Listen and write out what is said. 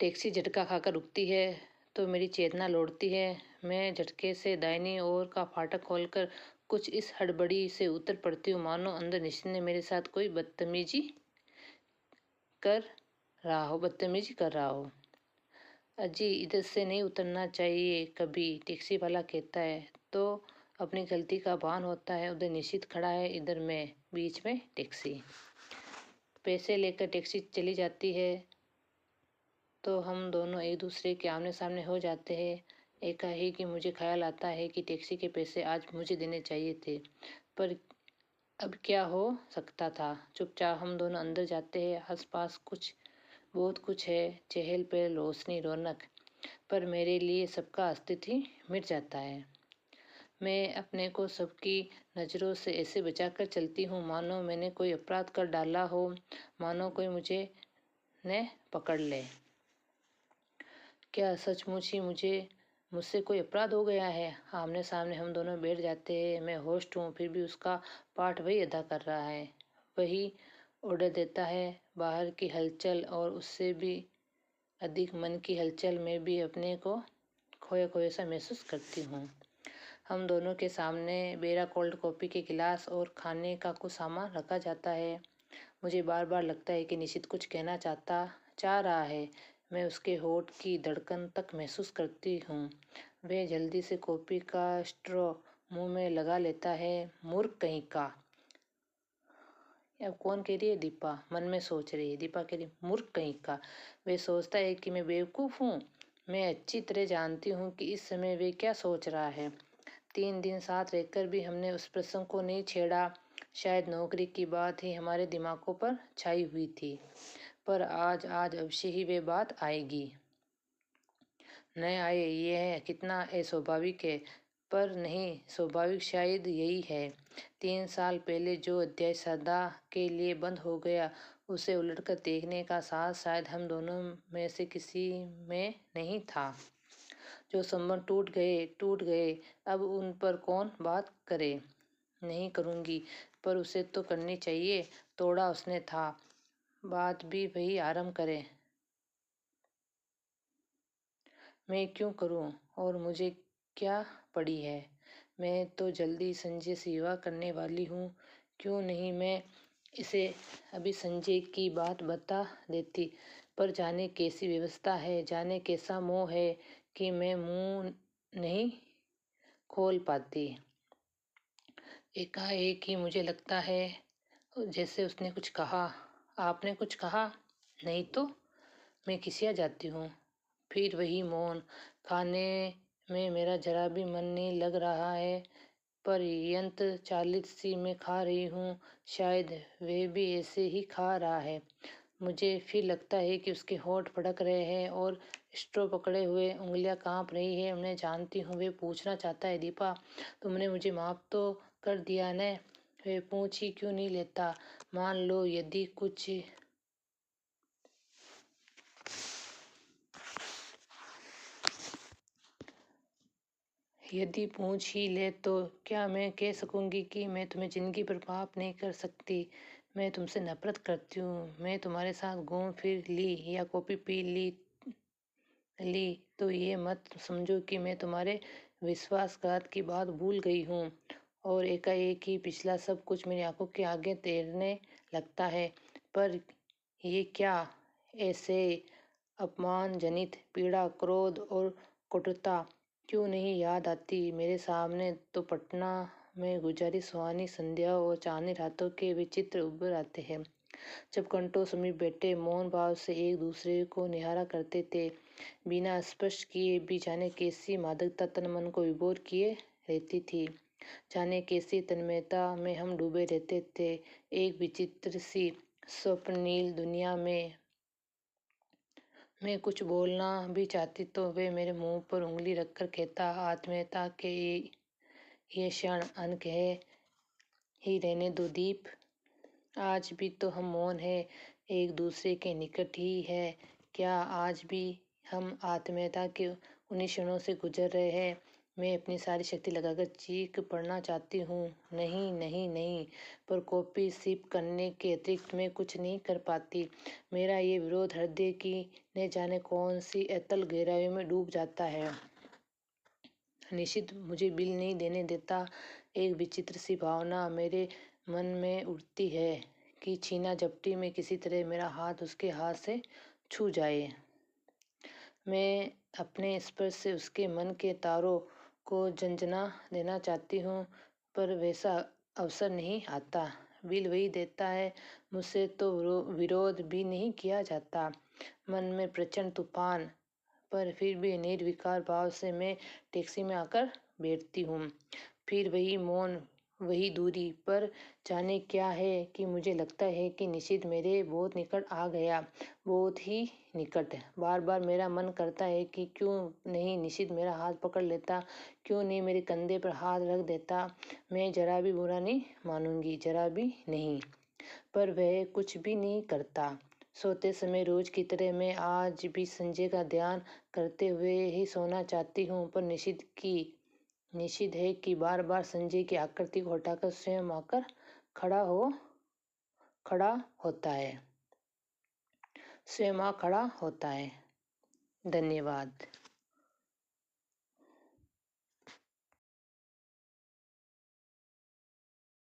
Taxi झटका खाकर रुकती है तो मेरी चेतना लौटती है। मैं झटके से दाहिनी ओर का फाटक खोलकर कुछ इस हड़बड़ी से उतर पड़ती हूँ मानो अंदर निश्चित ने मेरे साथ कोई बदतमीजी कर रहा हो। अजी इधर से नहीं उतरना चाहिए कभी, टैक्सी वाला कहता है तो अपनी गलती का भान होता है। उधर निश्चित खड़ा है, इधर मैं, बीच में टैक्सी। पैसे लेकर टैक्सी चली जाती है तो हम दोनों एक दूसरे के आमने सामने हो जाते हैं। एकाएक मुझे ख्याल आता है कि टैक्सी के पैसे आज मुझे देने चाहिए थे, पर अब क्या हो सकता था। चुपचाप हम दोनों अंदर जाते हैं। आसपास बहुत कुछ है, चहल पहल, रोशनी, रौनक, पर मेरे लिए सबका अस्तित्व ही मिट जाता है। मैं अपने को सबकी नज़रों से ऐसे बचाकर चलती हूँ मानो मैंने कोई अपराध कर डाला हो, मानो कोई मुझे न पकड़ ले। क्या सचमुच ही मुझसे कोई अपराध हो गया है। आमने सामने हम दोनों बैठ जाते हैं। मैं होस्ट हूँ, फिर भी उसका पार्ट वही अदा कर रहा है। वही ऑर्डर देता है। बाहर की हलचल और उससे भी अधिक मन की हलचल में भी अपने को खोया खोया सा महसूस करती हूँ। हम दोनों के सामने बेरा कोल्ड कॉफ़ी के गिलास और खाने का कुछ सामान रखा जाता है। मुझे बार बार लगता है कि निश्चित कुछ कहना चाह रहा है। मैं उसके होठ की धड़कन तक महसूस करती हूँ। वह जल्दी से कॉफ़ी का स्ट्रॉ मुंह में लगा लेता है। मूर्ख कहीं का। अब कौन कह रही है? दीपा मन में सोच रही है। दीपा कह रही मूर्ख कहीं का। वह सोचता है कि मैं बेवकूफ़ हूँ। मैं अच्छी तरह जानती हूँ कि इस समय वे क्या सोच रहा है। 3 दिन साथ रहकर भी हमने उस प्रसंग को नहीं छेड़ा। शायद नौकरी की बात ही हमारे दिमागों पर छाई हुई थी, पर आज अवश्य ही वे बात आएगी। न आए यह कितना अस्वाभाविक है, पर नहीं, स्वाभाविक शायद यही है। 3 साल पहले जो अध्याय सदा के लिए बंद हो गया, उसे उलटकर देखने का साहस शायद हम दोनों में से किसी में नहीं था। जो संबंध टूट गए, अब उन पर कौन बात करे। नहीं करूँगी, पर उसे तो करनी चाहिए। तोड़ा उसने था, बात भी वही आरंभ करे। मैं क्यों करूं, और मुझे क्या पड़ी है। मैं तो जल्दी संजय से विवाह करने वाली हूँ। क्यों नहीं मैं इसे अभी संजय की बात बता देती। पर जाने कैसी व्यवस्था है, जाने कैसा मोह है कि मैं मुंह नहीं खोल पाती। एकाएक ही मुझे लगता है जैसे उसने कुछ कहा। आपने कुछ कहा? नहीं तो मैं खिसिया जाती हूँ। फिर वही मौन। खाने में मेरा जरा भी मन नहीं लग रहा है, पर यंत्र चालित सी मैं खा रही हूँ। शायद वह भी ऐसे ही खा रहा है। मुझे फिर लगता है कि उसके होंठ फड़क रहे हैं और स्ट्रॉ पकड़े हुए उंगलियां कांप रही है। मैं जानती हूँ वे पूछना चाहता है, दीपा तुमने मुझे माफ तो कर दिया न। वे पूछ ही क्यों नहीं लेता। मान लो यदि पूछ ही ले तो क्या मैं कह सकूंगी कि मैं तुम्हें जिंदगी भर माफ नहीं कर सकती। मैं तुमसे नफरत करती हूँ। मैं तुम्हारे साथ घूम फिर ली या कॉफी पी ली तो ये मत समझो कि मैं तुम्हारे विश्वासघात की बात भूल गई हूँ। और एकाएक ही पिछला सब कुछ मेरी आंखों के आगे तैरने लगता है। पर ये क्या, ऐसे अपमानजनित पीड़ा, क्रोध और कटुता क्यों नहीं याद आती। मेरे सामने तो पटना में गुजारी सुहानी संध्या और चांदनी रातों के विचित्र उभर आते हैं, जब घंटों समीप बैठे मौन भाव से एक दूसरे को निहारा करते थे, बिना स्पर्श किए भी। जाने कैसी मादकता तन मन को विभोर किए रहती थी। जाने कैसी तन्मयता में हम डूबे रहते थे, एक विचित्र सी स्वप्निल दुनिया में। मैं कुछ बोलना भी चाहती तो वे मेरे मुंह पर उंगली रखकर कहता, आत्मीयता के ये क्षण अनकहे ही रहने दो दीप। आज भी तो हम मौन है, एक दूसरे के निकट ही है। क्या आज भी हम आत्मीयता के उन्हीं क्षणों से गुजर रहे हैं मैं अपनी सारी शक्ति लगाकर चीख पड़ना चाहती हूँ, नहीं नहीं नहीं, पर कॉपी सिप करने के अतिरिक्त मैं कुछ नहीं कर पाती। मेरा ये विरोध हृदय की न जाने कौन सी अतल गहराइयों में डूब जाता है। निश्चित मुझे बिल नहीं देने देता। एक विचित्र सी भावना मेरे मन में उठती है कि छीना झपटी में किसी तरह मेरा हाथ उसके हाथ से छू जाए। मैं अपने स्पर्श से उसके मन के तारों को झंझना देना चाहती हूँ, पर वैसा अवसर नहीं आता। बिल वही देता है, मुझसे तो विरोध भी नहीं किया जाता। मन में प्रचंड तूफान, पर फिर भी निर्विकार भाव से मैं टैक्सी में आकर बैठती हूँ। फिर वही मौन, वही दूरी, पर जाने क्या है कि मुझे लगता है कि निशित मेरे बहुत निकट आ गया, बहुत ही निकट। बार बार मेरा मन करता है कि क्यों नहीं निशित मेरा हाथ पकड़ लेता, क्यों नहीं मेरे कंधे पर हाथ रख देता। मैं जरा भी बुरा नहीं मानूंगी, जरा भी नहीं। पर वह कुछ भी नहीं करता। सोते समय रोज की तरह मैं आज भी संजय का ध्यान करते हुए ही सोना चाहती हूँ, पर निश्चित है कि बार बार संजय की आकृति को हटाकर स्वयं आकर खड़ा होता है, स्वयं खड़ा होता है। धन्यवाद।